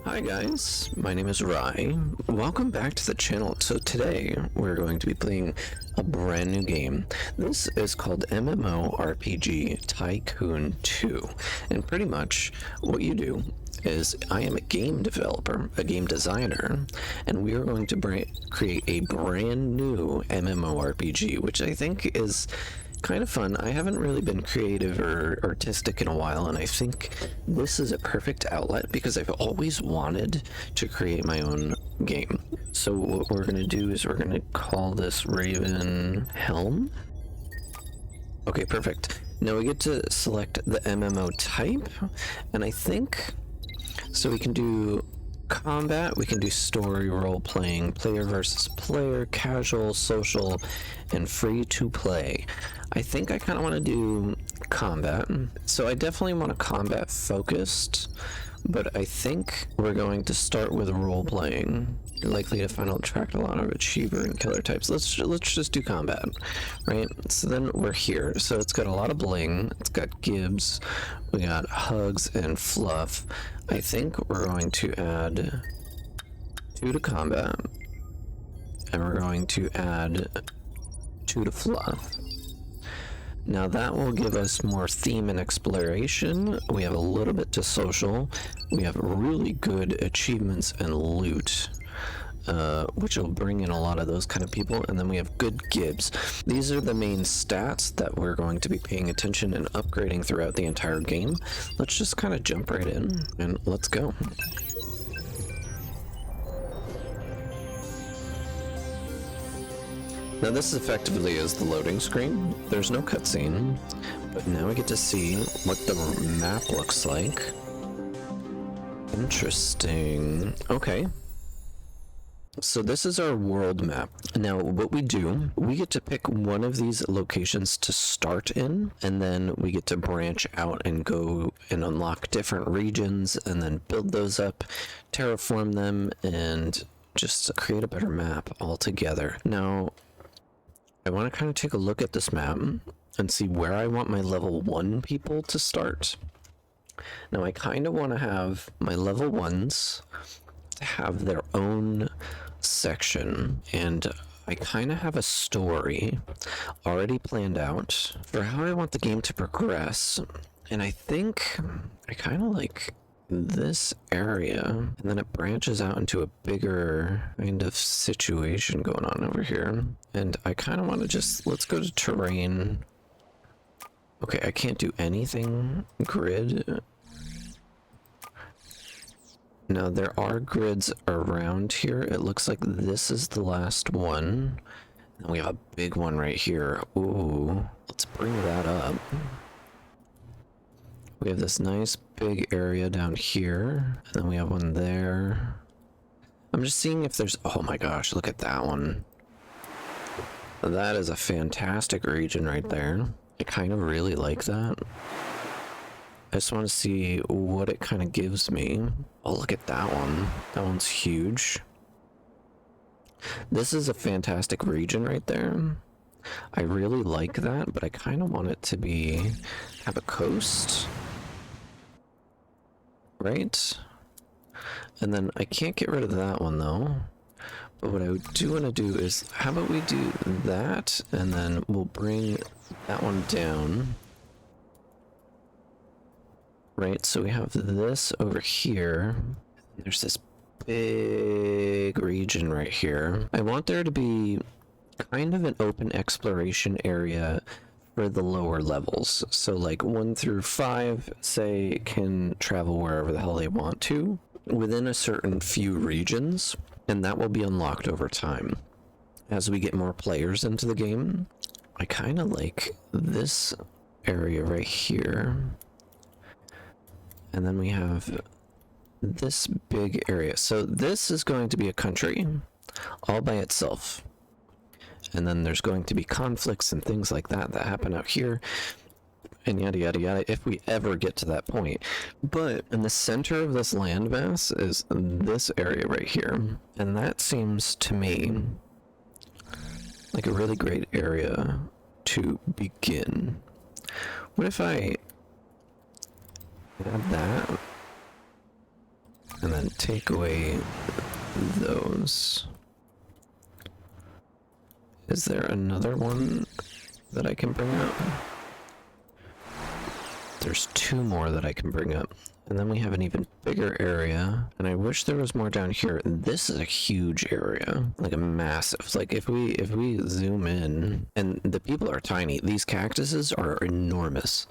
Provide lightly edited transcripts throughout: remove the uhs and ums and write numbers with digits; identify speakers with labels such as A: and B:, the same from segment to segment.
A: Hi guys, my name is Rai. Welcome back to the channel. So today we're going to be playing a brand new game. This is called MMORPG Tycoon 2. And pretty much what you do is I am a game developer, a game designer, and we are going to create a brand new MMORPG, which I think is kind of fun. I haven't really been creative or artistic in a while, and I think this is a perfect outlet because I've always wanted to create my own game. So what we're going to do is we're going to call this Raven Helm. Okay, perfect. Now we get to select the MMO type, and I think so we can do combat, we can do story, role-playing, player versus player, casual, social, and free to play. I think I kind of want to do combat, so I definitely want a combat focused, but I think we're going to start with role-playing. You're likely to find I'll attract a lot of achiever and killer types. Let's just do combat, right? So then we're here. So it's got a lot of bling, it's got gibs, we got hugs and fluff. I think we're going to add 2 to combat, and we're going to add 2 to fluff. Now that will give us more theme and exploration. We have a little bit to social. We have really good achievements and loot, which will bring in a lot of those kind of people. And then we have good gibs. These are the main stats that we're going to be paying attention and upgrading throughout the entire game. Let's just kind of jump right in and let's go. Now this effectively is the loading screen. There's no cutscene, but now we get to see what the map looks like. Interesting. Okay. So this is our world map. Now what we do, we get to pick one of these locations to start in, and then we get to branch out and go and unlock different regions and then build those up, terraform them, and just create a better map altogether. Now I want to kind of take a look at this map and see where I want my level 1 people to start. Now I kind of want to have my level 1s to have their own section, and I kind of have a story already planned out for how I want the game to progress, and I think I kind of like this area, and then it branches out into a bigger kind of situation going on over here, and I kind of want to just, let's go to terrain. Okay, I can't do anything grid. Now there are grids around here. It looks like this is the last one, and we have a big one right here. Ooh, let's bring that up. We have this nice big area down here, and then we have one there. I'm just seeing if there's, oh my gosh, look at that one. That is a fantastic region right there. I kind of really like that. I just want to see what it kind of gives me. Oh, look at that one. That one's huge. This is a fantastic region right there. I really like that, but I kind of want it to be, have a coast. Right? And then I can't get rid of that one though. But what I do want to do is, how about we do that, and then we'll bring that one down. Right, so we have this over here. There's this big region right here. I want there to be kind of an open exploration area for the lower levels. So like 1 through 5, say, can travel wherever the hell they want to within a certain few regions, and that will be unlocked over time. As we get more players into the game, I kind of like this area right here. And then we have this big area. So this is going to be a country all by itself. And then there's going to be conflicts and things like that that happen out here, and yada yada yada, if we ever get to that point. But in the center of this landmass is this area right here, and that seems to me like a really great area to begin. What if I add that and then take away those. Is there another one that I can bring up? There's two more that I can bring up. And then we have an even bigger area, and I wish there was more down here. This is a huge area, like a massive, like if we zoom in, and the people are tiny. These cactuses are enormous.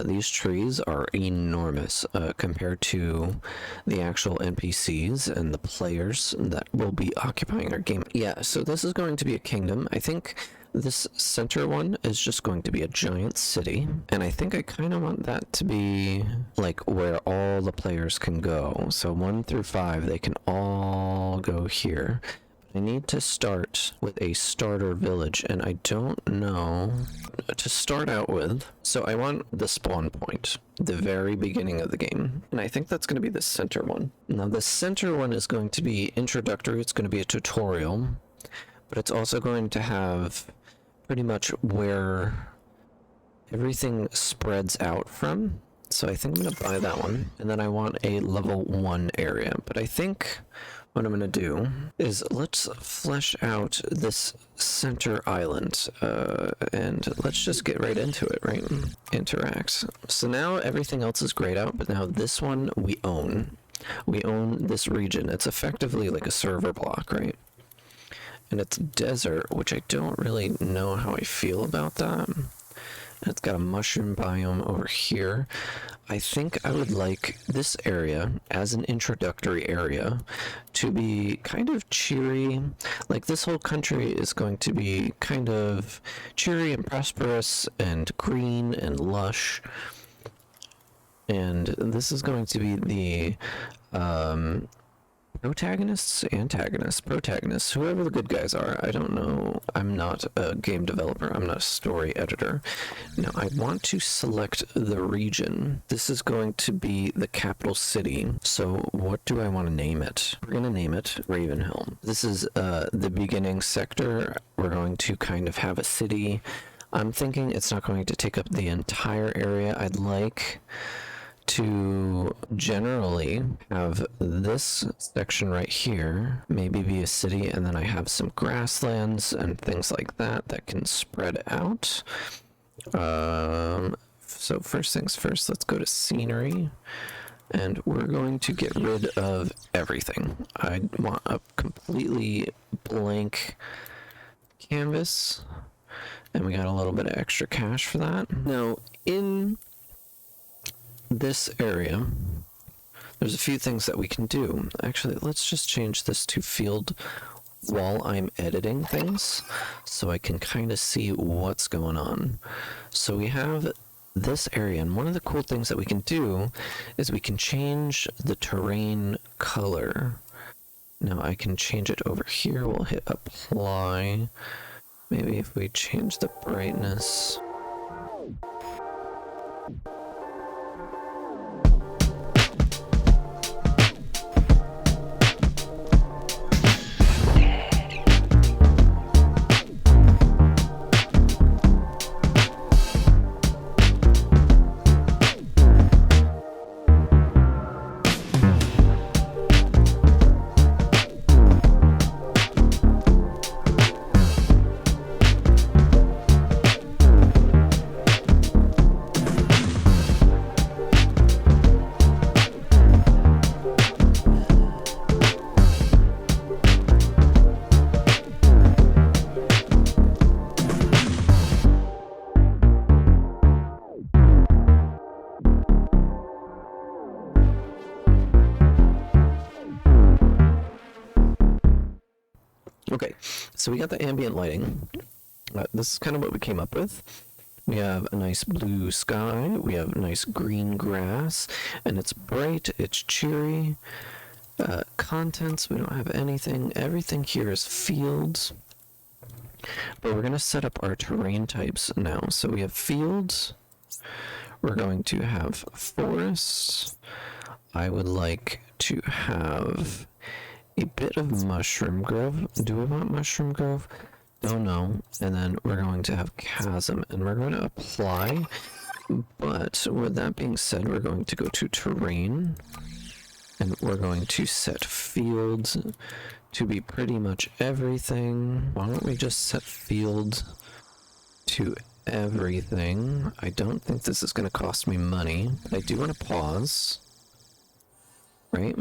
A: These trees are enormous compared to the actual NPCs and the players that will be occupying our game. Yeah, so this is going to be a kingdom. I think this center one is just going to be a giant city, and I think I kind of want that to be like where all the players can go. So 1 through 5, they can all go here. I need to start with a starter village, and I don't know to start out with. So I want the spawn point, the very beginning of the game, and I think that's going to be the center one. Now the center one is going to be introductory. It's going to be a tutorial, but it's also going to have pretty much where everything spreads out from. So I think I'm going to buy that one, and then I want a level 1 area. But I think what I'm going to do is let's flesh out this center island, and let's just get right into it, right? Interact. So now everything else is grayed out, but now this one we own. We own this region. It's effectively like a server block, right? And it's desert, which I don't really know how I feel about that. And it's got a mushroom biome over here. I think I would like this area as an introductory area to be kind of cheery. Like this whole country is going to be kind of cheery and prosperous and green and lush. And this is going to be the protagonists, whoever the good guys are. I don't know. I'm not a game developer. I'm not a story editor. Now, I want to select the region. This is going to be the capital city. So what do I want to name it? We're going to name it Ravenhill. This is the beginning sector. We're going to kind of have a city. I'm thinking it's not going to take up the entire area. I'd like to generally have this section right here maybe be a city, and then I have some grasslands and things like that that can spread out. So first things first, let's go to scenery, and we're going to get rid of everything. I want a completely blank canvas, and we got a little bit of extra cash for that. Now in this area, there's a few things that we can do. Actually, let's just change this to field while I'm editing things so I can kind of see what's going on. So we have this area, and one of the cool things that we can do is we can change the terrain color. Now I can change it over here. We'll hit apply. Maybe if we change the brightness. Okay, so we got the ambient lighting. This is kind of what we came up with. We have a nice blue sky, we have nice green grass, and it's bright, it's cheery. Contents, we don't have anything. Everything here is fields. But we're going to set up our terrain types now. So we have fields. We're going to have forests. I would like to have a bit of mushroom grove. Do we want mushroom grove? Don't know. And then we're going to have chasm, and we're going to apply. But with that being said, we're going to go to terrain, And we're going to set fields to be pretty much everything. Why don't we just set fields to everything? I don't think this is going to cost me money, but I do want to pause. Right?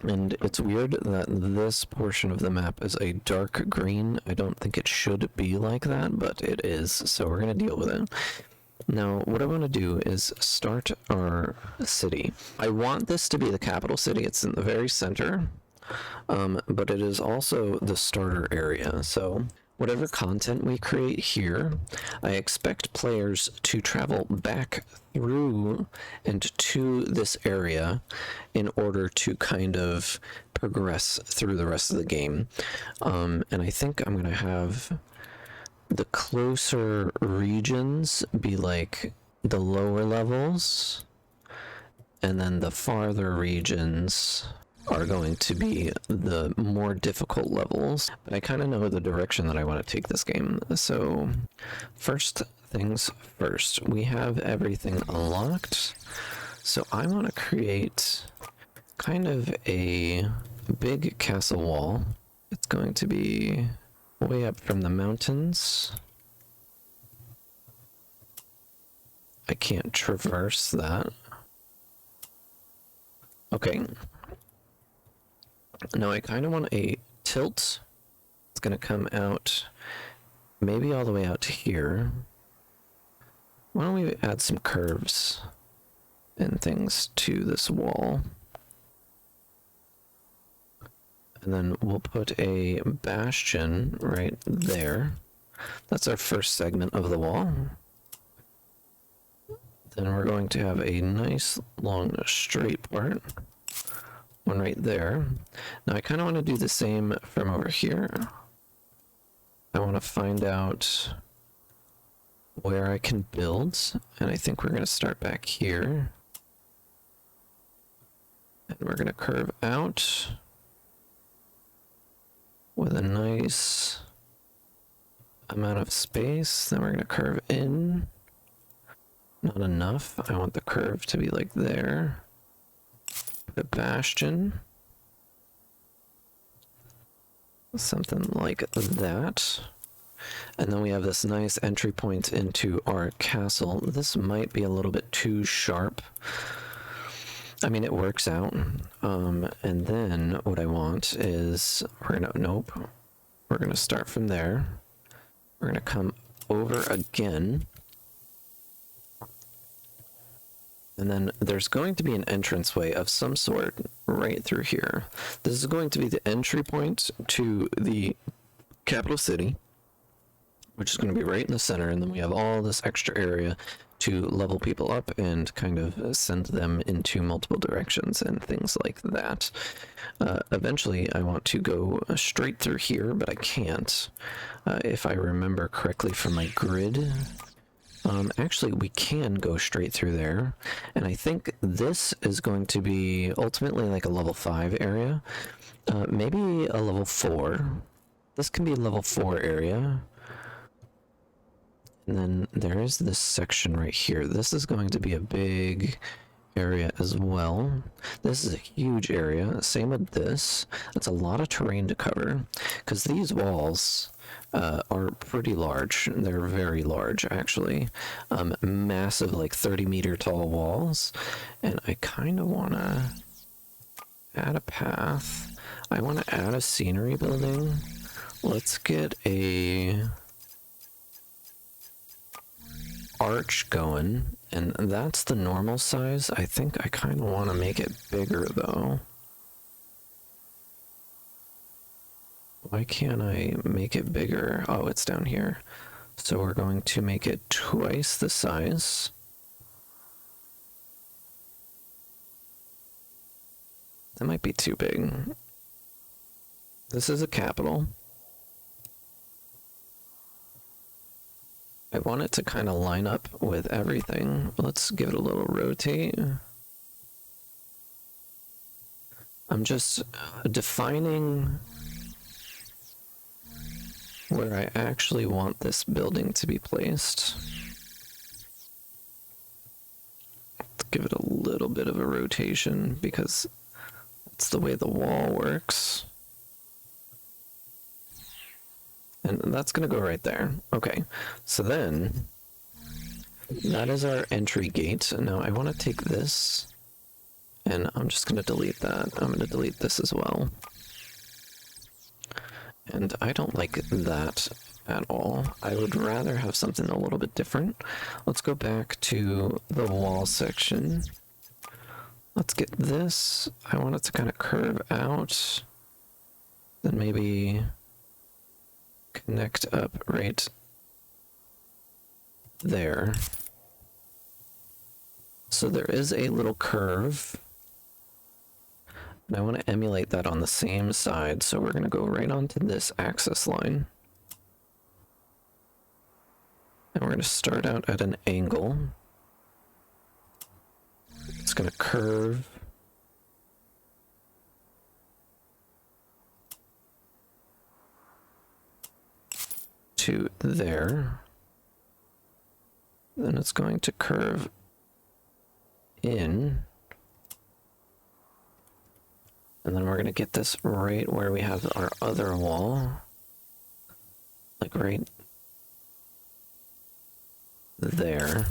A: And it's weird that this portion of the map is a dark green. I don't think it should be like that, but it is, so we're going to deal with it. Now, what I want to do is start our city. I want this to be the capital city. It's in the very center, but it is also the starter area. So whatever content we create here, I expect players to travel back through and to this area in order to kind of progress through the rest of the game. And I think I'm going to have the closer regions be like the lower levels, and then the farther regions are going to be the more difficult levels. But I kind of know the direction that I want to take this game. So first things first, we have everything unlocked. So I want to create kind of a big castle wall. It's going to be way up from the mountains. I can't traverse that. Okay. Now I kind of want a tilt. It's going to come out maybe all the way out to here. Why don't we add some curves and things to this wall? And then we'll put a bastion right there. That's our first segment of the wall. Then we're going to have a nice long straight part. One right there. Now I kind of want to do the same from over here. I want to find out where I can build, and I think we're going to start back here. And we're going to curve out with a nice amount of space. Then we're going to curve in. Not enough. I want the curve to be like there. Put a bastion. Something like that. And then we have this nice entry point into our castle. This might be a little bit too sharp. I mean, it works out. And then what I want is, nope. We're gonna start from there. We're gonna come over again. And then there's going to be an entranceway of some sort right through here. This is going to be the entry point to the capital city, which is going to be right in the center. And then we have all this extra area to level people up and kind of send them into multiple directions and things like that. Eventually, I want to go straight through here, but I can't. If I remember correctly from my grid, actually, we can go straight through there. And I think this is going to be ultimately like a level 5 area. Maybe a level 4. This can be a level 4 area. And then there is this section right here. This is going to be a big area as well. This is a huge area. Same with this. That's a lot of terrain to cover, because these walls are pretty large. They're very large, actually. Massive, like 30-meter tall walls. And I kind of want to add a path. I want to add a scenery building. Let's get a arch going, and that's the normal size. I think I kind of want to make it bigger though. Why can't I make it bigger? Oh, it's down here. So we're going to make it twice the size. That might be too big. This is a capital. I want it to kind of line up with everything. Let's give it a little rotate. I'm just defining where I actually want this building to be placed. Let's give it a little bit of a rotation because that's the way the wall works. And that's going to go right there. Okay, so then that is our entry gate. Now I want to take this, and I'm just going to delete that. I'm going to delete this as well. And I don't like that at all. I would rather have something a little bit different. Let's go back to the wall section. Let's get this. I want it to kind of curve out. Then maybe connect up right there. So there is a little curve. And I want to emulate that on the same side. So we're going to go right onto this axis line. And we're going to start out at an angle. It's going to curve. To there. Then it's going to curve in. And then we're going to get this right where we have our other wall. Like right there.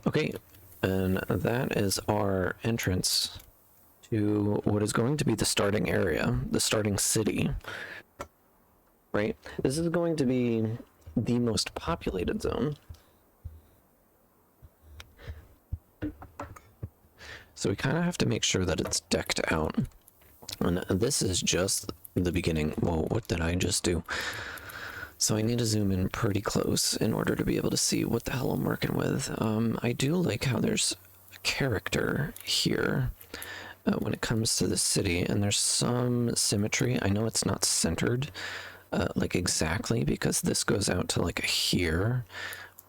A: Okay, and that is our entrance to what is going to be the starting area, the starting city. Right? This is going to be the most populated zone. So we kind of have to make sure that it's decked out. And this is just the beginning. Whoa, what did I just do? So I need to zoom in pretty close in order to be able to see what the hell I'm working with. I do like how there's a character here when it comes to the city, and there's some symmetry. I know it's not centered like exactly because this goes out to like here,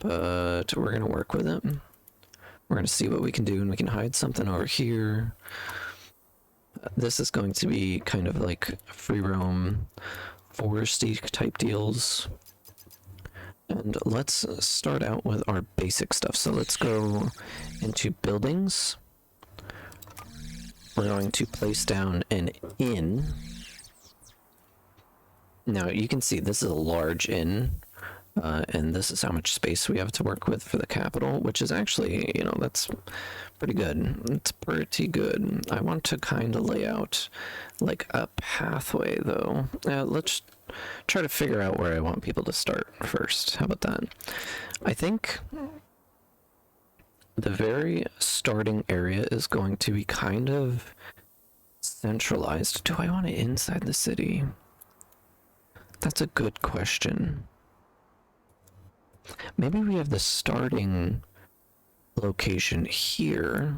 A: but we're going to work with it. We're going to see what we can do, and we can hide something over here. This is going to be kind of like free roam, foresty type deals. And let's start out with our basic stuff. So let's go into buildings. We're going to place down an inn. Now you can see this is a large inn. And this is how much space we have to work with for the capital, which is actually, you know, that's pretty good. It's pretty good. I want to kind of lay out like a pathway, though. Let's try to figure out where I want people to start first. How about that? I think the very starting area is going to be kind of centralized. Do I want it inside the city? That's a good question. Maybe we have the starting location here.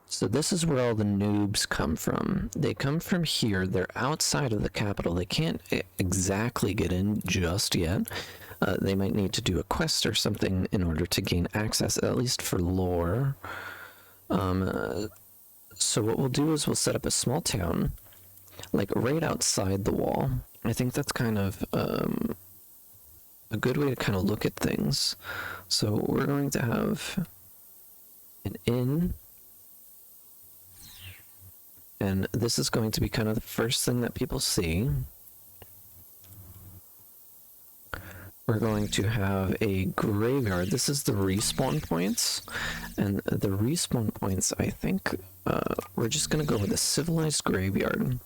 A: So this is where all the noobs come from. They come from here. They're outside of the capital. They can't exactly get in just yet. They might need to do a quest or something in order to gain access, at least for lore. So what we'll do is we'll set up a small town, like right outside the wall. I think that's kind of a good way to kind of look at things. So we're going to have an inn, and this is going to be kind of the first thing that people see. We're going to have a graveyard. This is the respawn points, and the respawn points, I think we're just going to go with a civilized graveyard,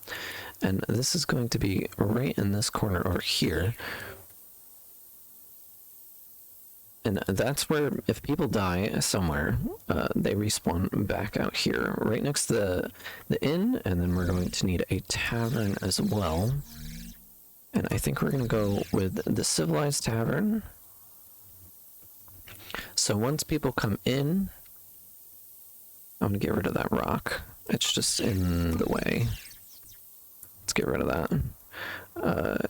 A: and this is going to be right in this corner over here. And that's where, if people die somewhere, they respawn back out here, right next to the inn, and then we're going to need a tavern as well. And I think we're going to go with the civilized tavern. So once people come in, I'm going to get rid of that rock. It's just in the way. Let's get rid of that.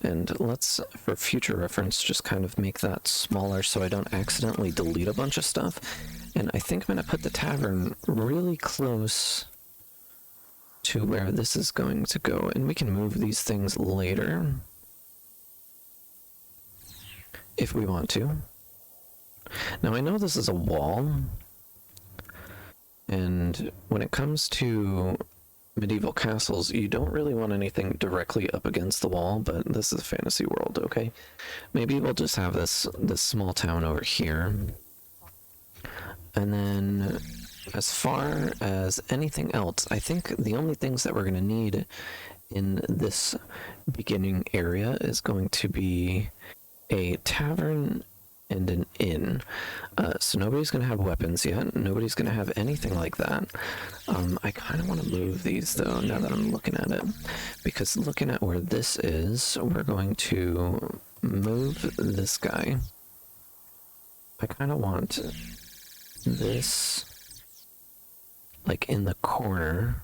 A: And let's, for future reference, just kind of make that smaller so I don't accidentally delete a bunch of stuff. And I think I'm going to put the tavern really close to where this is going to go. And we can move these things later if we want to. Now I know this is a wall, and when it comes to medieval castles, you don't really want anything directly up against the wall, but this is a fantasy world, okay? Maybe we'll just have this small town over here. And then as far as anything else, I think the only things that we're going to need in this beginning area is going to be a tavern and an inn. So nobody's going to have weapons yet. Nobody's going to have anything like that. I kind of want to move these, though, now that I'm looking at it. Because looking at where this is, we're going to move this guy. I kind of want this, like, in the corner.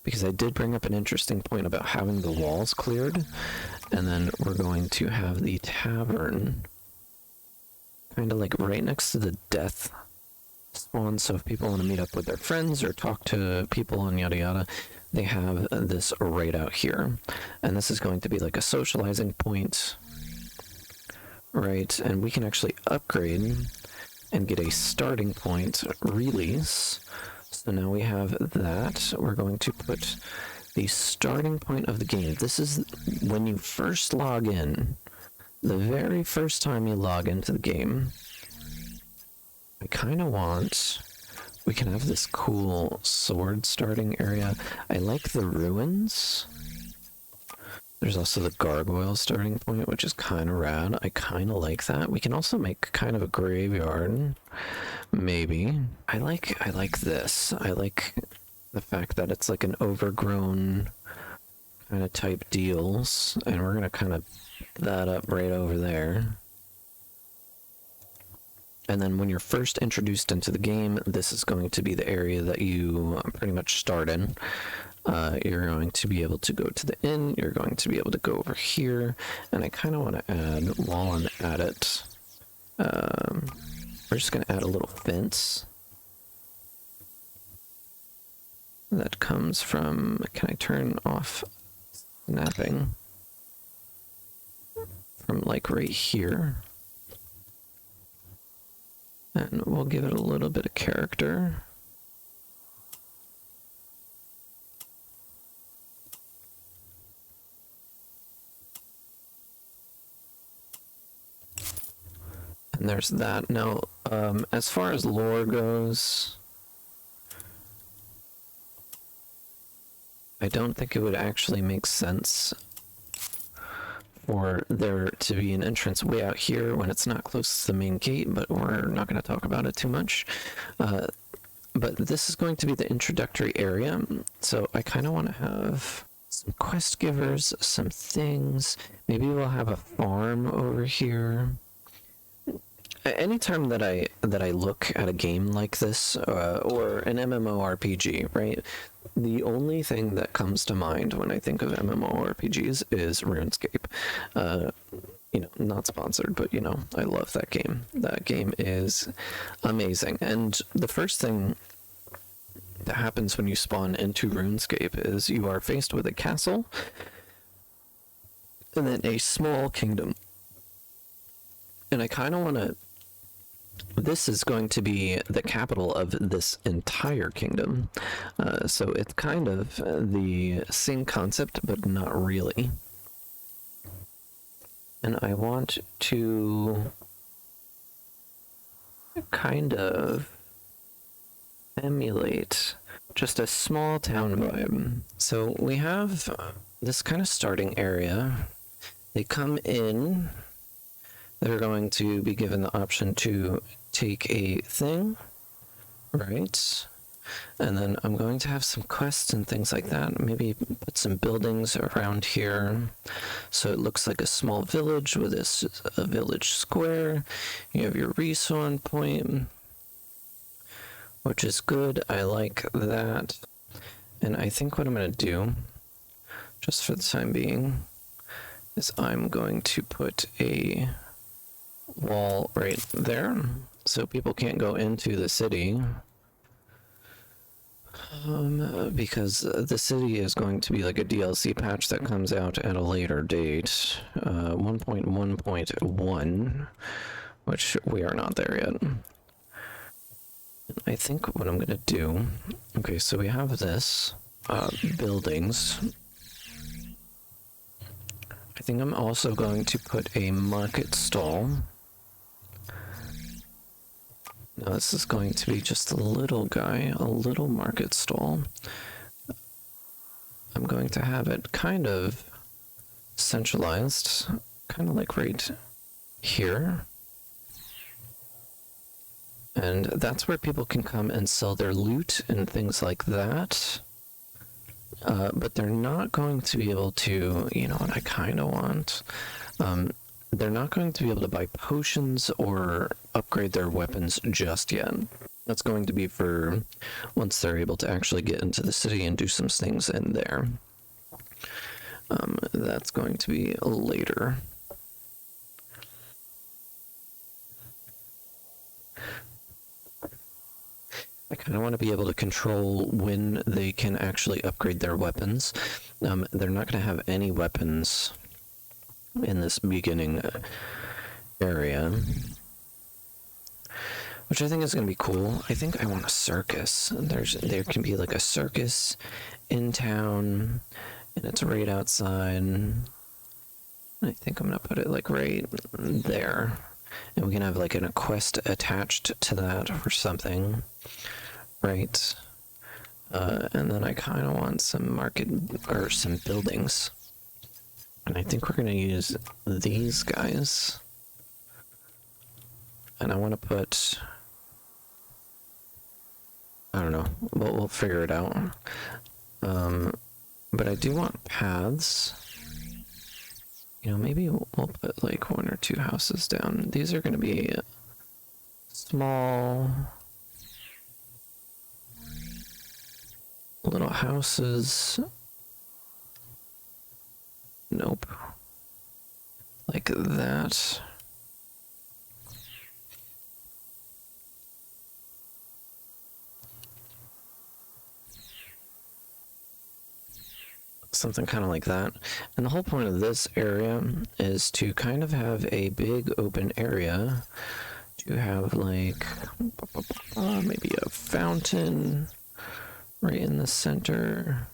A: Because I did bring up an interesting point about having the walls cleared. And then we're going to have the tavern kind of like right next to the death spawn, so if people want to meet up with their friends or talk to people and yada yada, they have this right out here. And this is going to be like a socializing point, right? And we can actually upgrade and get a starting point release. So now we have that. We're going to put the starting point of the game. This is when you first log in. The very first time you log into the game, I kind of want... We can have this cool sword starting area. I like the ruins. There's also the gargoyle starting point, which is kind of rad. I kind of like that. We can also make kind of a graveyard, maybe. I like this. I like the fact that it's like an overgrown kind of type deals, and we're gonna kind of that up right over there. And then when you're first introduced into the game, this is going to be the area that you pretty much start in. You're going to be able to go to the inn, you're going to be able to go over here, and I kind of want to add, while I'm at it, we're just going to add a little fence that comes from, can I turn off snapping? From like right here, and we'll give it a little bit of character. And there's that. Now, as far as lore goes, I don't think it would actually make sense for there to be an entrance way out here when it's not close to the main gate, but we're not going to talk about it too much. But this is going to be the introductory area, so I kind of want to have some quest givers, some things. Maybe we'll have a farm over here. Anytime that I look at a game like this, or an MMORPG, right, the only thing that comes to mind when I think of MMORPGs is RuneScape. You know, not sponsored, but, you know, I love that game. That game is amazing. And the first thing that happens when you spawn into RuneScape is you are faced with a castle, and then a small kingdom. And I kind of want to... This is going to be the capital of this entire kingdom. So it's kind of the same concept, but not really. And I want to kind of emulate just a small town vibe. So we have this kind of starting area. They come in. They're going to be given the option to take a thing, right? And then I'm going to have some quests and things like that. Maybe put some buildings around here so it looks like a small village with a village square. You have your respawn point, which is good. I like that. And I think what I'm going to do, just for the time being, is I'm going to put a wall right there so people can't go into the city, because the city is going to be like a DLC patch that comes out at a later date, 1.1.1, which we are not there yet. I think what I'm gonna do, okay, so we have this, buildings. I think I'm also going to put a market stall. Now this is going to be just a little guy, a little market stall. I'm going to have it kind of centralized, kind of like right here. And that's where people can come and sell their loot and things like that. But they're not going to be able to, you know what I kind of want? They're not going to be able to buy potions or upgrade their weapons just yet. That's going to be for once they're able to actually get into the city and do some things in there. That's going to be later. I kind of want to be able to control when they can actually upgrade their weapons. They're not going to have any weapons in this beginning area, which I think is going to be cool. I think I want a circus. There can be like a circus in town, and it's right outside. I think I'm going to put it like right there, and we can have like a quest attached to that or something. Right, and then I kind of want some market or some buildings, and I think we're gonna use these guys, and I want to put, I don't know, we'll figure it out. But I do want paths. You know, maybe we'll put like 1 or 2 houses down. These are gonna be small little houses. Nope. Like that. Something kind of like that. And the whole point of this area is to kind of have a big open area to have like maybe a fountain right in the center.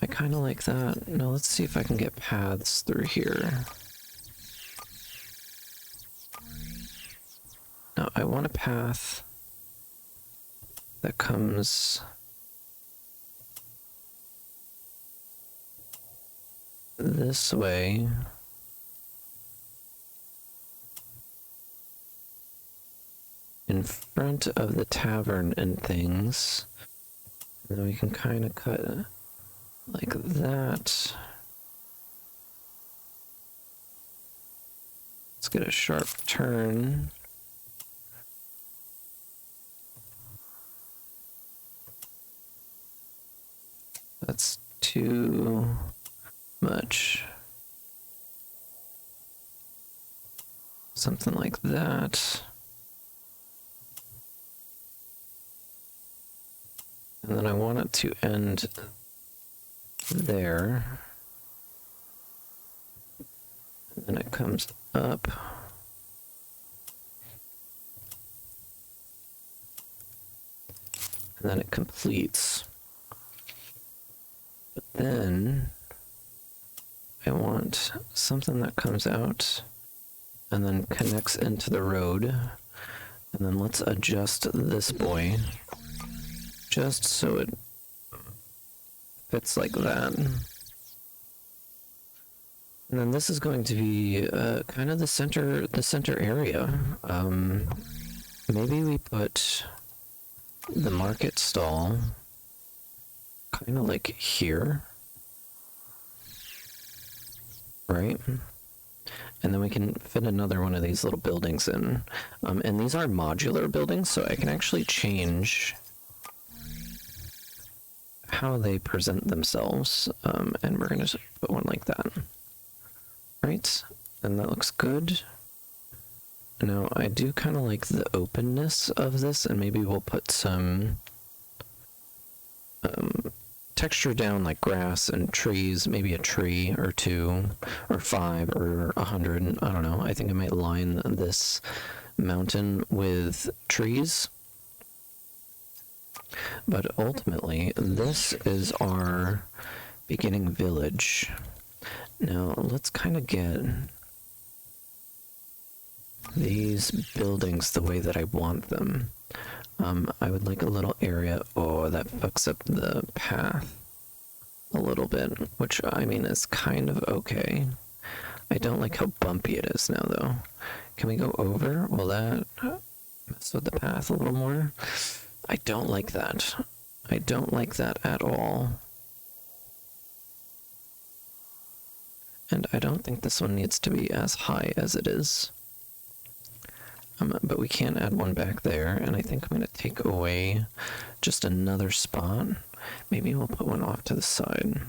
A: I kind of like that. Now let's see if I can get paths through here. Now I want a path that comes this way. In front of the tavern and things. And then we can kind of cut like that. Let's get a sharp turn. That's too much. Something like that. And then I want it to end there. And then it comes up. And then it completes. But then I want something that comes out and then connects into the road. And then let's adjust this boy just so it fits like that. And then this is going to be kind of the center area. Maybe we put the market stall kind of like here, right? And then we can fit another one of these little buildings in. And these are modular buildings, so I can actually change how they present themselves, and we're gonna put one like that, right? And that looks good. Now I do kind of like the openness of this, and maybe we'll put some texture down like grass and trees, maybe a tree or two, or 5 or 100. I don't know. I think I might line this mountain with trees. But ultimately, this is our beginning village. Now, let's kind of get these buildings the way that I want them. I would like a little area. Oh, that fucks up the path a little bit, which I mean is kind of okay. I don't like how bumpy it is now, though. Can we go over? Will that mess with the path a little more? I don't like that. I don't like that at all. And I don't think this one needs to be as high as it is. But we can add one back there, and I think I'm going to take away just another spot. Maybe we'll put one off to the side.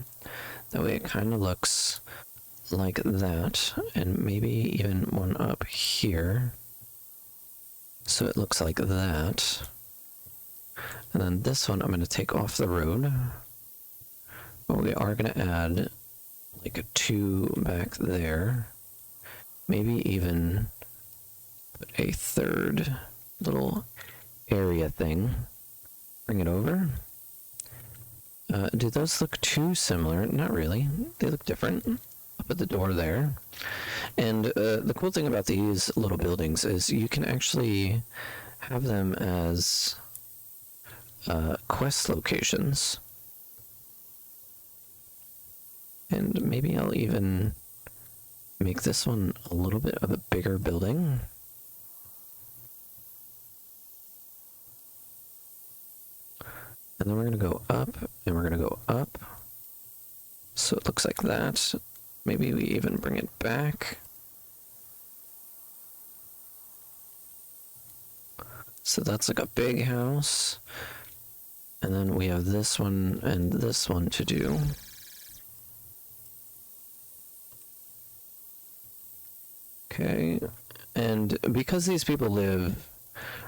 A: That way it kind of looks like that, and maybe even one up here. So it looks like that. And then this one I'm going to take off the road. But we are going to add like a 2 back there. Maybe even put a 3rd little area thing. Bring it over. Do those look too similar? Not really. They look different. I'll put the door there. And the cool thing about these little buildings is you can actually have them as quest locations. And maybe I'll even make this one a little bit of a bigger building. And then we're going to go up, and we're going to go up. So it looks like that. Maybe we even bring it back. So that's like a big house. And then we have this one and this one to do. Okay, and because these people live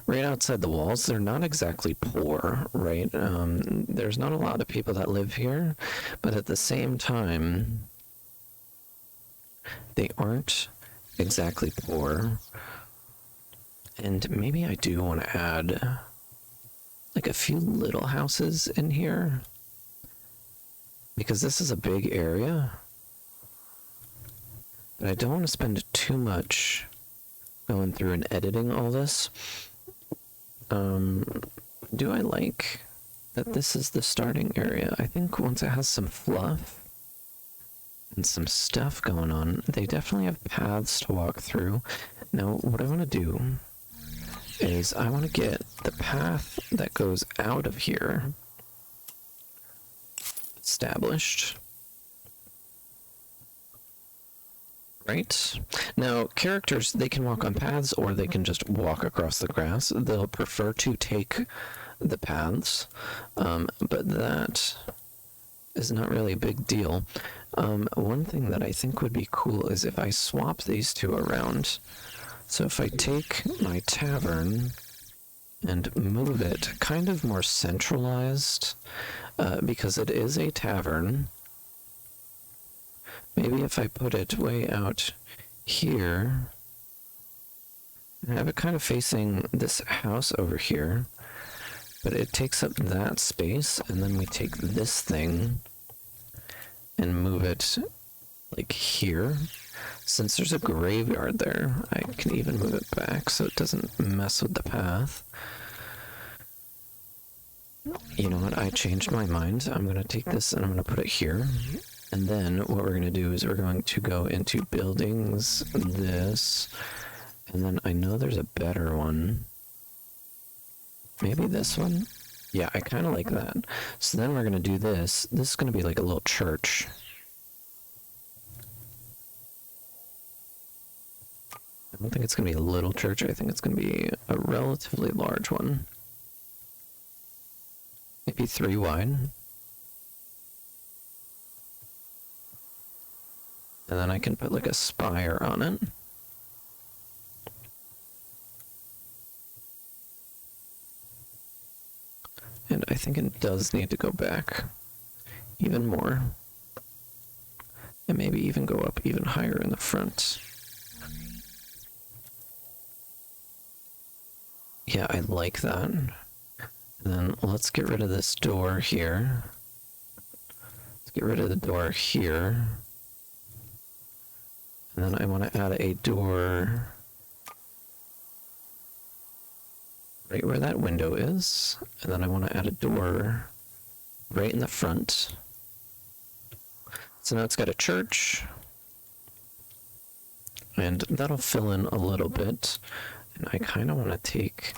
A: right outside the walls, they're not exactly poor, right? There's not a lot of people that live here, but at the same time, they aren't exactly poor. And maybe I do want to add like a few little houses in here, because this is a big area. But I don't want to spend too much going through and editing all this. Do I like that this is the starting area? I think once it has some fluff and some stuff going on, they definitely have paths to walk through. Now, what I want to do is I want to get the path that goes out of here established. Right? Now, characters, they can walk on paths or they can just walk across the grass. They'll prefer to take the paths, but that is not really a big deal. One thing that I think would be cool is if I swap these two around. So if I take my tavern and move it kind of more centralized, because it is a tavern. Maybe if I put it way out here, and have it kind of facing this house over here, but it takes up that space, and then we take this thing and move it like here. Since there's a graveyard there, I can even move it back so it doesn't mess with the path. You know what? I changed my mind. I'm going to take this and I'm going to put it here. And then what we're going to do is we're going to go into buildings, this, and then I know there's a better one. Maybe this one? Yeah, I kind of like that. So then we're going to do this. This is going to be like a little church. I don't think it's going to be a little church. I think it's going to be a relatively large one. Maybe 3 wide. And then I can put like a spire on it. And I think it does need to go back even more. And maybe even go up even higher in the front. Yeah, I like that. And then let's get rid of this door here. Let's get rid of the door here. And then I want to add a door right where that window is. And then I want to add a door right in the front. So now it's got a church. And that'll fill in a little bit. And I kind of want to take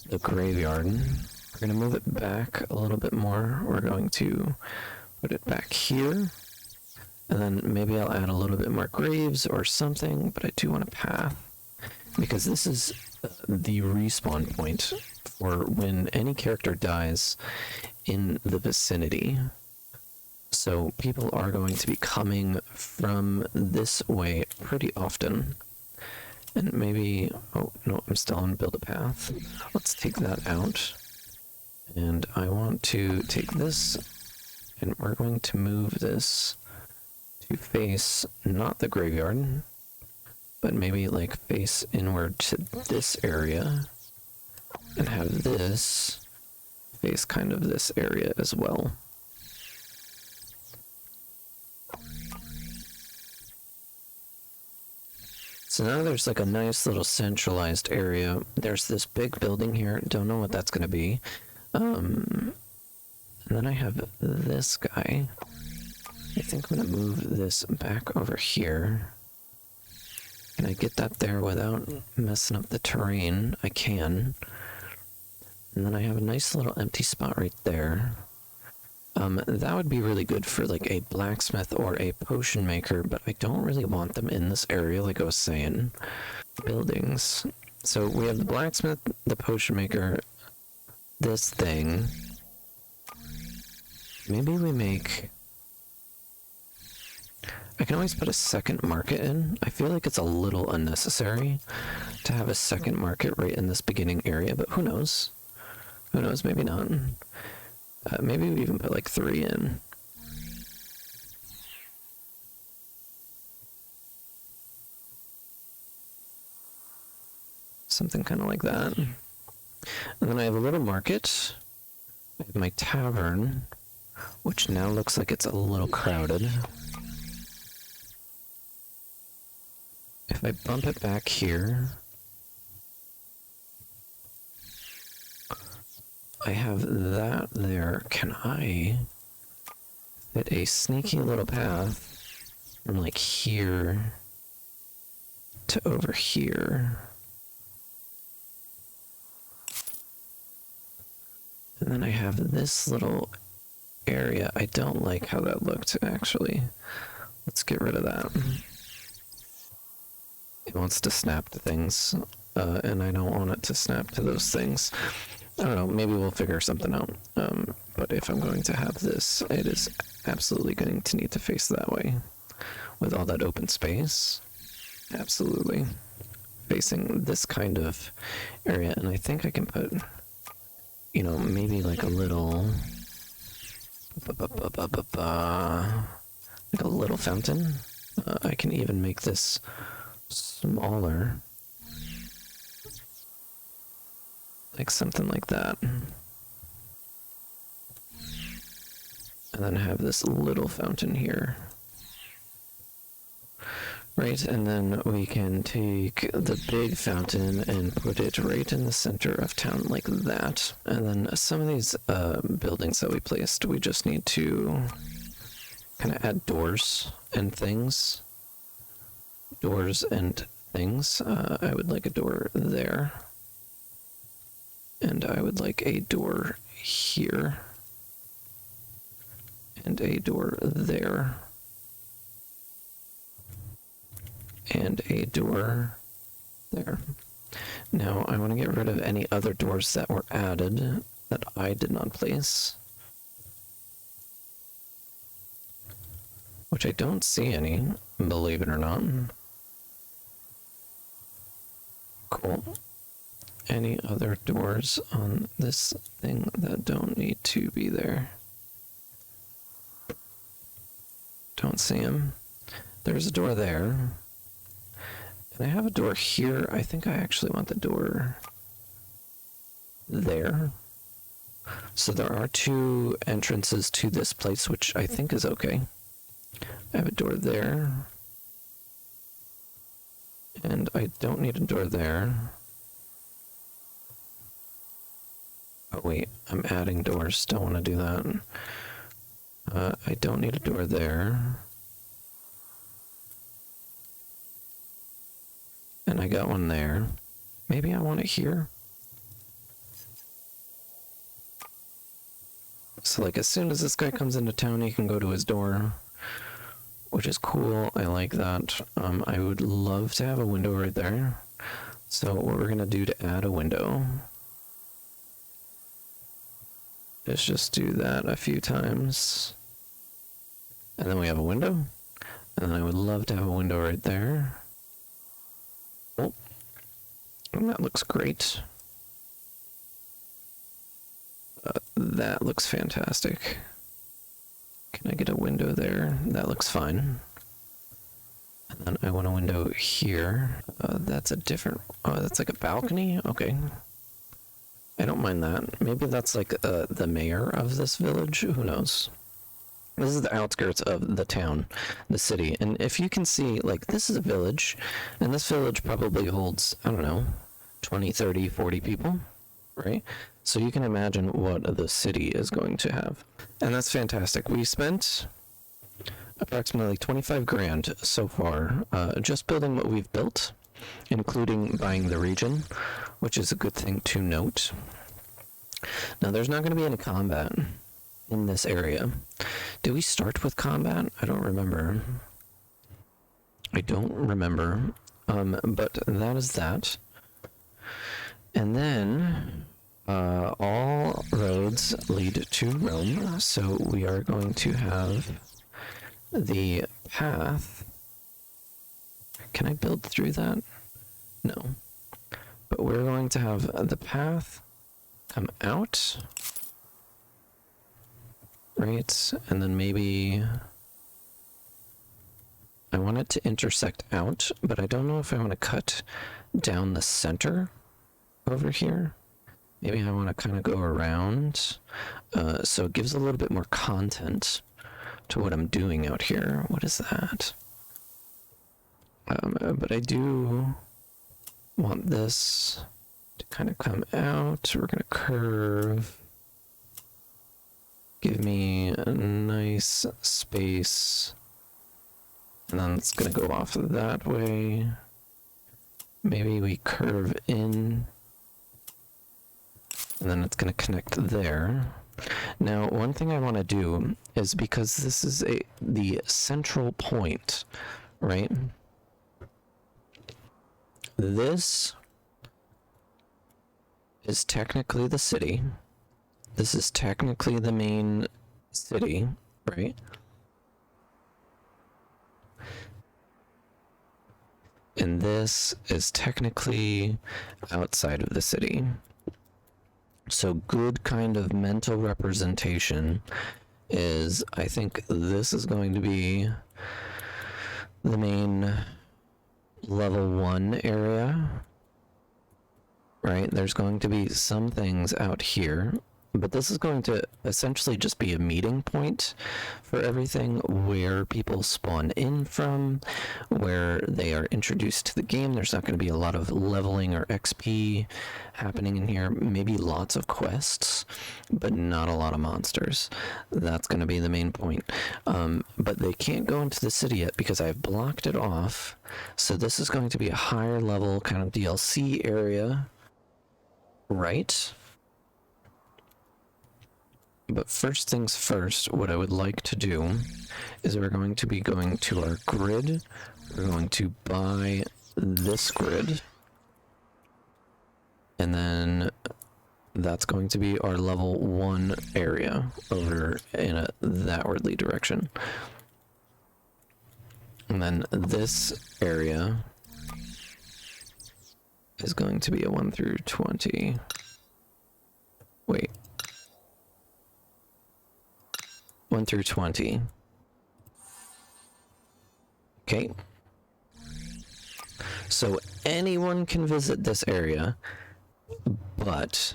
A: the graveyard. We're going to move it back a little bit more. We're going to put it back here. And then maybe I'll add a little bit more graves or something, but I do want a path. Because this is the respawn point for when any character dies in the vicinity. So people are going to be coming from this way pretty often. And maybe, oh no, I'm still on build a path. Let's take that out. And I want to take this, and we're going to move this to face not the graveyard, but maybe like face inward to this area, and have this face kind of this area as well. So now there's like a nice little centralized area. There's this big building here. Don't know what that's going to be. And then I have this guy. I think I'm going to move this back over here. Can I get that there without messing up the terrain? I can. And then I have a nice little empty spot right there. That would be really good for like a blacksmith or a potion maker, but I don't really want them in this area like I was saying. Buildings. So we have the blacksmith, the potion maker, this thing. Maybe we make... I can always put a second market in. I feel like it's a little unnecessary to have a second market right in this beginning area, but who knows? Who knows, maybe not. Maybe we even put like 3 in. Something kind of like that. And then I have a little market. I have my tavern, which now looks like it's a little crowded. If I bump it back here, I have that there. Can I fit a sneaky little path from like here to over here? And then I have this little area. I don't like how that looked, actually. Let's get rid of that. It wants to snap to things, and I don't want it to snap to those things. I don't know, maybe we'll figure something out. But if I'm going to have this, it is absolutely going to need to face that way. With all that open space. Absolutely. Facing this kind of area. And I think I can put, you know, maybe like a little... like a little fountain. I can even make this smaller. Like something like that. And then have this little fountain here. Right, and then we can take the big fountain and put it right in the center of town like that. And then some of these buildings that we placed, we just need to kind of add doors and things. Doors and things. I would like a door there. And I would like a door here. And a door there. And a door there. Now I want to get rid of any other doors that were added that I did not place. Which I don't see any, believe it or not. Cool. Any other doors on this thing that don't need to be there? Don't see him. There's a door there. And I have a door here. I think I actually want the door there. So there are two entrances to this place, which I think is okay. I have a door there. And I don't need a door there. Oh wait, I'm adding doors. Don't want to do that. I don't need a door there. And I got one there. Maybe I want it here. So like as soon as this guy comes into town, he can go to his door, which is cool. I like that. I would love to have a window right there. So what we're gonna do to add a window is just do that a few times. And then we have a window. And then I would love to have a window right there. Oh, and that looks great. That looks fantastic. Can I get a window there? That looks fine. And then I want a window here. That's a different... Oh, that's like a balcony? Okay. I don't mind that. Maybe that's like the mayor of this village? Who knows? This is the outskirts of the town, the city. And if you can see, like, this is a village. And this village probably holds, I don't know, 20, 30, 40 people, right? So you can imagine what the city is going to have. And that's fantastic. We spent approximately 25 grand so far just building what we've built, including buying the region, which is a good thing to note. Now, there's not going to be any combat in this area. Did we start with combat? I don't remember. I don't remember. But that is that. And then... all roads lead to Rome, so we are going to have the path. Can I build through that? No. But we're going to have the path come out, right? And then maybe I want it to intersect out, but I don't know if I want to cut down the center over here. Maybe I want to kind of go around, so it gives a little bit more content to what I'm doing out here. What is that? But I do want this to kind of come out. We're going to curve. Give me a nice space. And then it's going to go off that way. Maybe we curve in. And then it's going to connect there. Now, one thing I want to do is, because this is the central point, right? This is technically the city. This is technically the main city, right? And this is technically outside of the city. So good kind of mental representation is, I think this is going to be the main level 1 area, right? There's going to be some things out here, but this is going to essentially just be a meeting point for everything, where people spawn in from, where they are introduced to the game. There's not going to be a lot of leveling or XP happening in here. Maybe lots of quests, but not a lot of monsters. That's going to be the main point. But they can't go into the city yet because I've blocked it off. So this is going to be a higher level kind of DLC area, right? But first things first, what I would like to do is we're going to be going to our grid. We're going to buy this grid. And then that's going to be our level 1 area over in a thatwardly direction. And then this area is going to be a 1 through 20. Wait. 1 through 20. Okay. So anyone can visit this area, but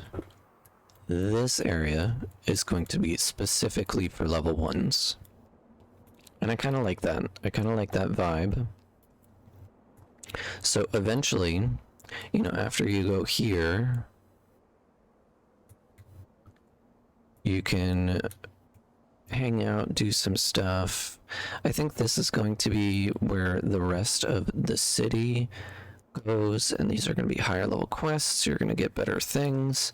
A: this area is going to be specifically for level 1s. And I kind of like that. I kind of like that vibe. So eventually, you know, after you go here, you can hang out, do some stuff. I think this is going to be where the rest of the city goes, and these are going to be higher level quests. You're going to get better things,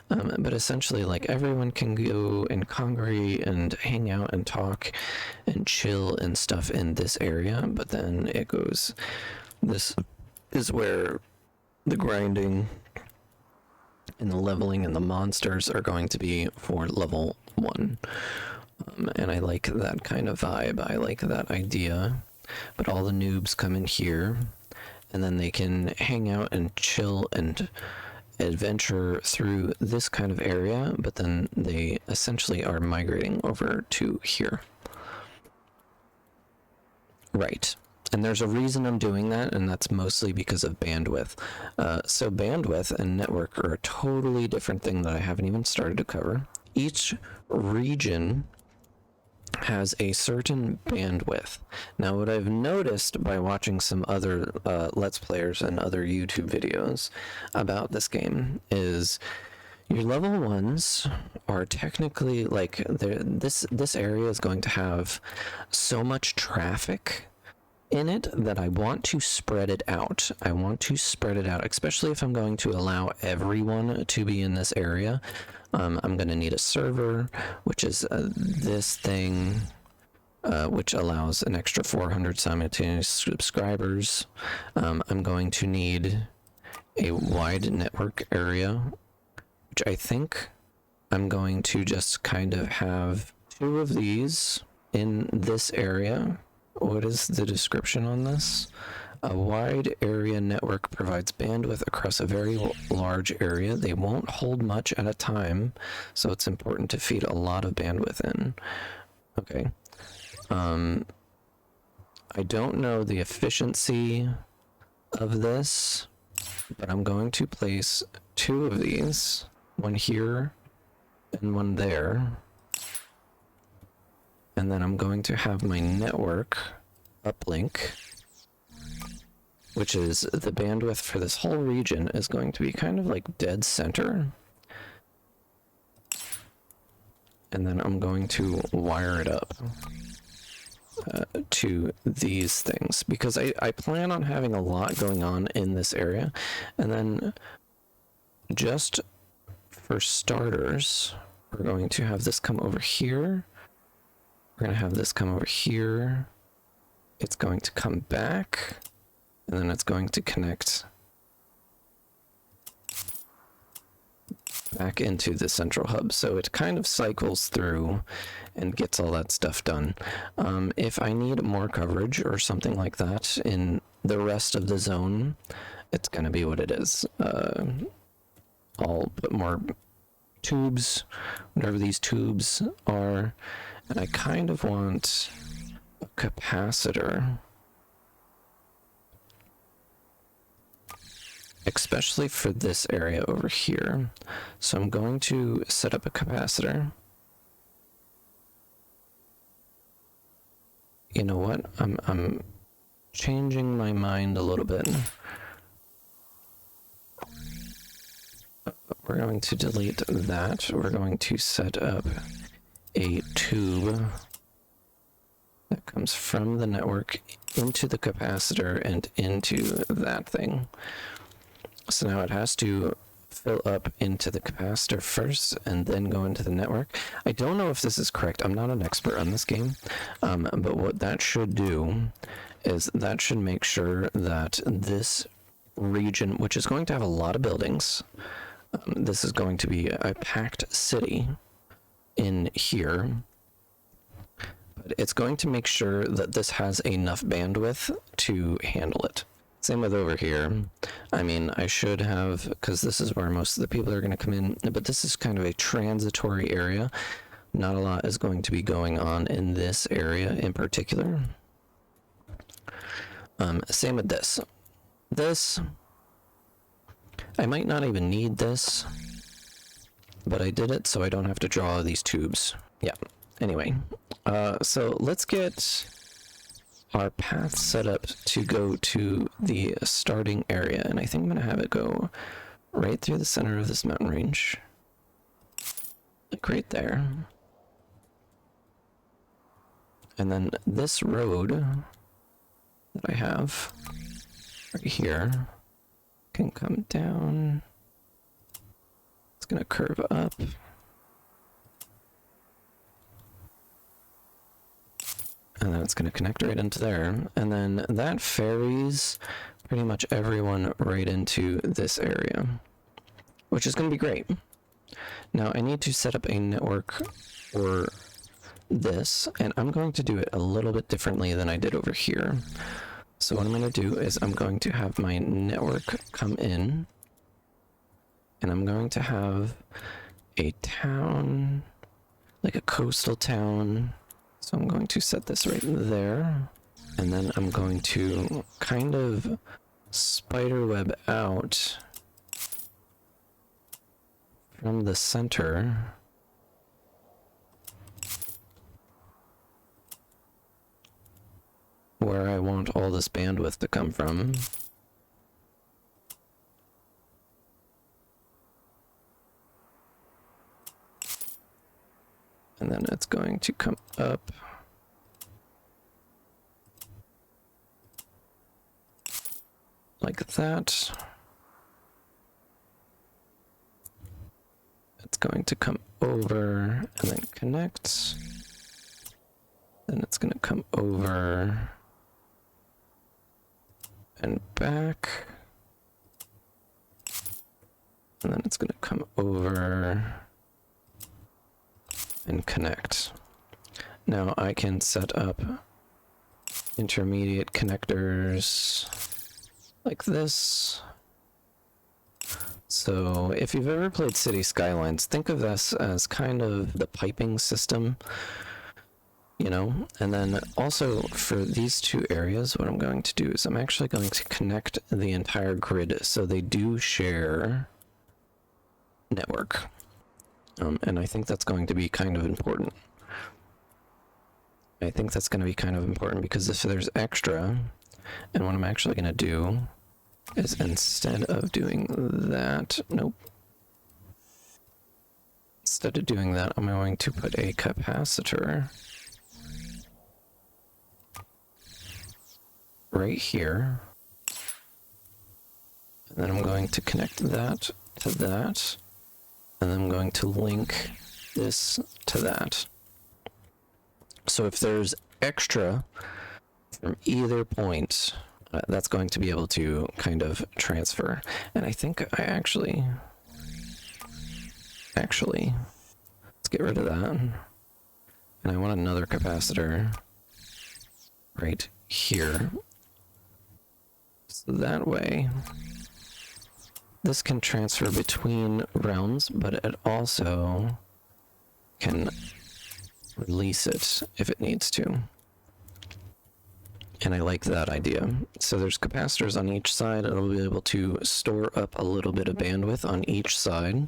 A: but essentially, like, everyone can go and congregate and hang out and talk and chill and stuff in this area. But then it goes, this is where the grinding and the leveling and the monsters are going to be for level 1. And I like that kind of vibe. I like that idea. But all the noobs come in here, and then they can hang out and chill and adventure through this kind of area, but then they essentially are migrating over to here. Right. And there's a reason I'm doing that, and that's mostly because of bandwidth. So bandwidth and network are a totally different thing that I haven't even started to cover. Each region has a certain bandwidth. Now, what I've noticed by watching some other Let's Players and other YouTube videos about this game is your level 1s are technically, like, this area is going to have so much traffic in it that I want to spread it out. I want to spread it out, especially if I'm going to allow everyone to be in this area. I'm going to need a server, which is this thing, which allows an extra 400 simultaneous subscribers. I'm going to need a wide network area, which I think I'm going to just kind of have 2 of these in this area. What is the description on this? A wide area network provides bandwidth across a very large area. They won't hold much at a time, so it's important to feed a lot of bandwidth in. Okay. I don't know the efficiency of this, but I'm going to place 2 of these, one here and one there. And then I'm going to have my network uplink, which is the bandwidth for this whole region is going to be kind of like dead center. And then I'm going to wire it up to these things, because I plan on having a lot going on in this area. And then just for starters, we're going to have this come over here. We're going to have this come over here. It's going to come back, and then it's going to connect back into the central hub. So it kind of cycles through and gets all that stuff done. If I need more coverage or something like that in the rest of the zone, it's going to be what it is. I'll put more tubes, whatever these tubes are. And I kind of want a capacitor, especially for this area over here. So I'm going to set up a capacitor. You know what? I'm changing my mind a little bit. We're going to delete that. We're going to set up a tube that comes from the network into the capacitor and into that thing. So now it has to fill up into the capacitor first and then go into the network. I don't know if this is correct. I'm not an expert on this game, but what that should do is that should make sure that this region, which is going to have a lot of buildings, this is going to be a packed city in here, but it's going to make sure that this has enough bandwidth to handle it. Same with over here. I mean, I should have, because this is where most of the people are going to come in, but this is kind of a transitory area. Not a lot is going to be going on in this area in particular. Same with this. This, I might not even need this, but I did it so I don't have to draw these tubes. Yeah, anyway, so let's get our path set up to go to the starting area, and I think I'm gonna have it go right through the center of this mountain range, like right there. And then this road that I have right here can come down. It's gonna curve up. And then it's gonna connect right into there. And then that ferries pretty much everyone right into this area, which is gonna be great. Now I need to set up a network for this, and I'm going to do it a little bit differently than I did over here. So what I'm going to do is I'm going to have my network come in, and I'm going to have a town, like a coastal town. So I'm going to set this right there, and then I'm going to kind of spiderweb out from the center where I want all this bandwidth to come from. And then it's going to come up like that. It's going to come over and then connect. Then it's going to come over and back, and then it's going to come over and connect. Now I can set up intermediate connectors like this. So if you've ever played City Skylines, think of this as kind of the piping system, you know. And then also for these two areas, what I'm going to do is I'm actually going to connect the entire grid so they do share network. And I think that's going to be kind of important. I think that's going to be kind of important because if there's extra, and what I'm actually going to do is instead of doing that, nope. Instead of doing that, I'm going to put a capacitor right here, and then I'm going to connect that to that, and then I'm going to link this to that. So if there's extra from either point, that's going to be able to kind of transfer. And I think I actually, let's get rid of that. And I want another capacitor right here. So that way, this can transfer between realms, but it also can release it if it needs to. And I like that idea. So there's capacitors on each side. It'll be able to store up a little bit of bandwidth on each side.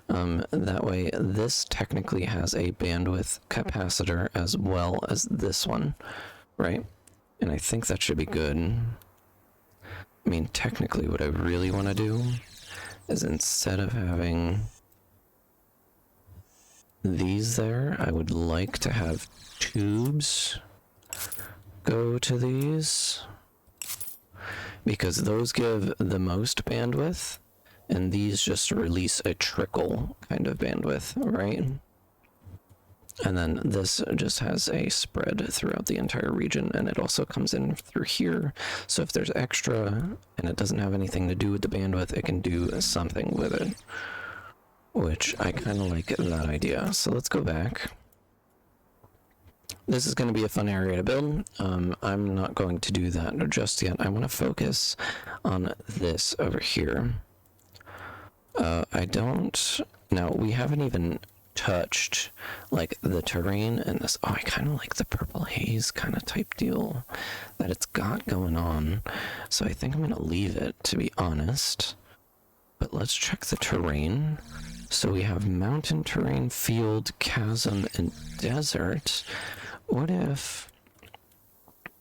A: That way, this technically has a bandwidth capacitor as well as this one, right? And I think that should be good. I mean, technically, what I really want to do is instead of having these there, I would like to have tubes go to these, because those give the most bandwidth, and these just release a trickle kind of bandwidth, right? And then this just has a spread throughout the entire region, and it also comes in through here. So if there's extra and it doesn't have anything to do with the bandwidth, it can do something with it, which I kind of like that idea. So let's go back. This is going to be a fun area to build. I'm not going to do that just yet. I want to focus on this over here. Now we haven't even touched like the terrain and this. Oh, I kind of like the purple haze kind of type deal that it's got going on. So I think I'm gonna leave it, to be honest. But let's check the terrain. So we have mountain terrain, field, chasm, and desert. What if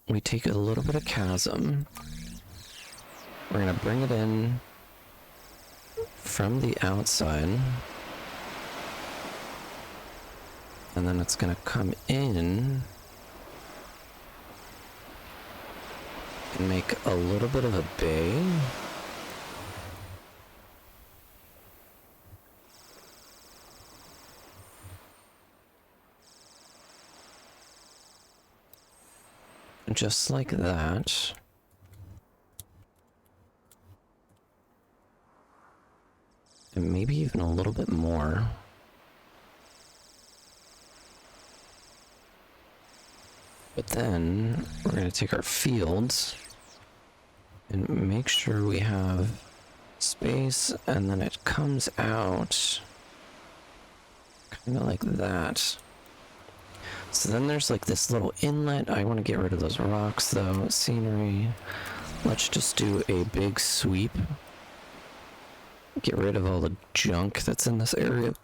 A: we take a little bit of chasm? We're gonna bring it in from the outside. And then it's gonna come in and make a little bit of a bay. Just like that. And maybe even a little bit more. But then we're going to take our fields and make sure we have space, and then it comes out kind of like that. So then there's like this little inlet. I want to get rid of those rocks though. Scenery. Let's just do a big sweep. Get rid of all the junk that's in this area.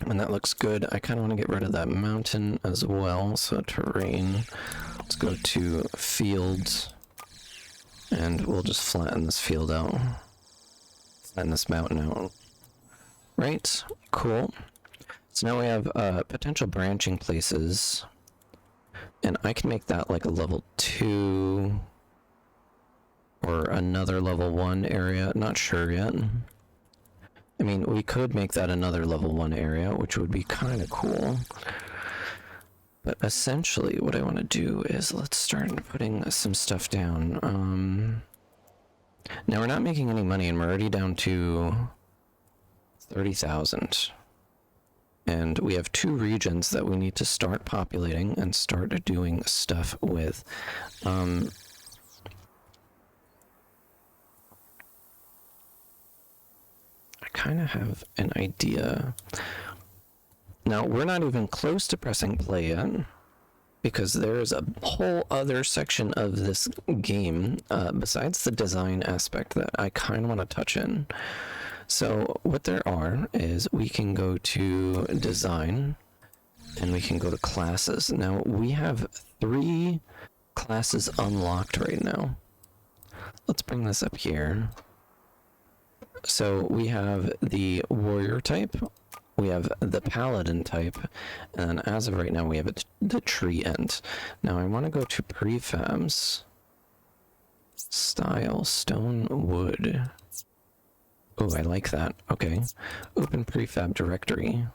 A: And that looks good. I kind of want to get rid of that mountain as well. So terrain. Let's go to fields. And we'll just flatten this field out. Flatten this mountain out. Right. Cool. So now we have potential branching places, and I can make that like a level 2 or another level 1 area. Not sure yet. I mean, we could make that another level 1 area, which would be kind of cool. But essentially what I want to do is let's start putting some stuff down. Now we're not making any money, and we're already down to 30,000. And we have 2 regions that we need to start populating and start doing stuff with. I kind of have an idea. Now, we're not even close to pressing play yet, because there's a whole other section of this game, besides the design aspect, that I kind of want to touch in. So what there are is we can go to design and we can go to classes. Now we have 3 classes unlocked right now. Let's bring this up here. So we have the warrior type, we have the paladin type, and as of right now we have the tree end. Now I want to go to prefabs, style, stone, wood. Oh, I like that. Okay. Open prefab directory.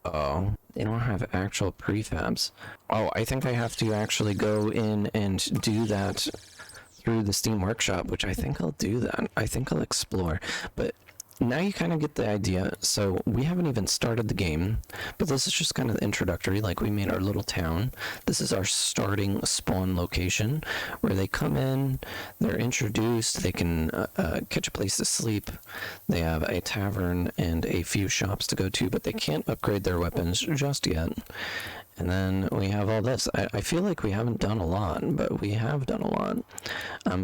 A: Oh, they don't have actual prefabs. Oh, I think I have to actually go in and do that through the Steam Workshop, which I think I'll do that. I think I'll explore. But now you kind of get the idea. So we haven't even started the game, but this is just kind of introductory. Like, we made our little town. This is our starting spawn location where they come in, they're introduced, they can catch a place to sleep. They have a tavern and a few shops to go to, but they can't upgrade their weapons just yet. And then we have all this. I feel like we haven't done a lot, but we have done a lot.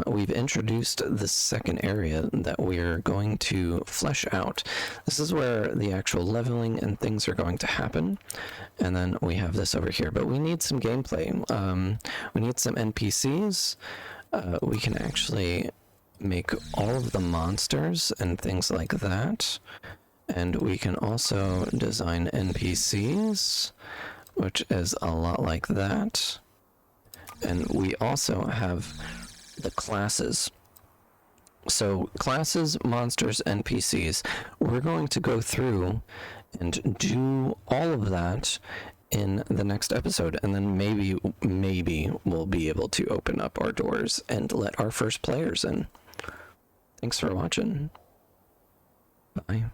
A: We've introduced the second area that we're going to flesh out. This is where the actual leveling and things are going to happen. And then we have this over here, but we need some gameplay. We need some NPCs. We can actually make all of the monsters and things like that. And we can also design NPCs, which is a lot like that. And we also have the classes. So classes, monsters, NPCs. We're going to go through and do all of that in the next episode, and then maybe we'll be able to open up our doors and let our first players in. Thanks for watching. Bye.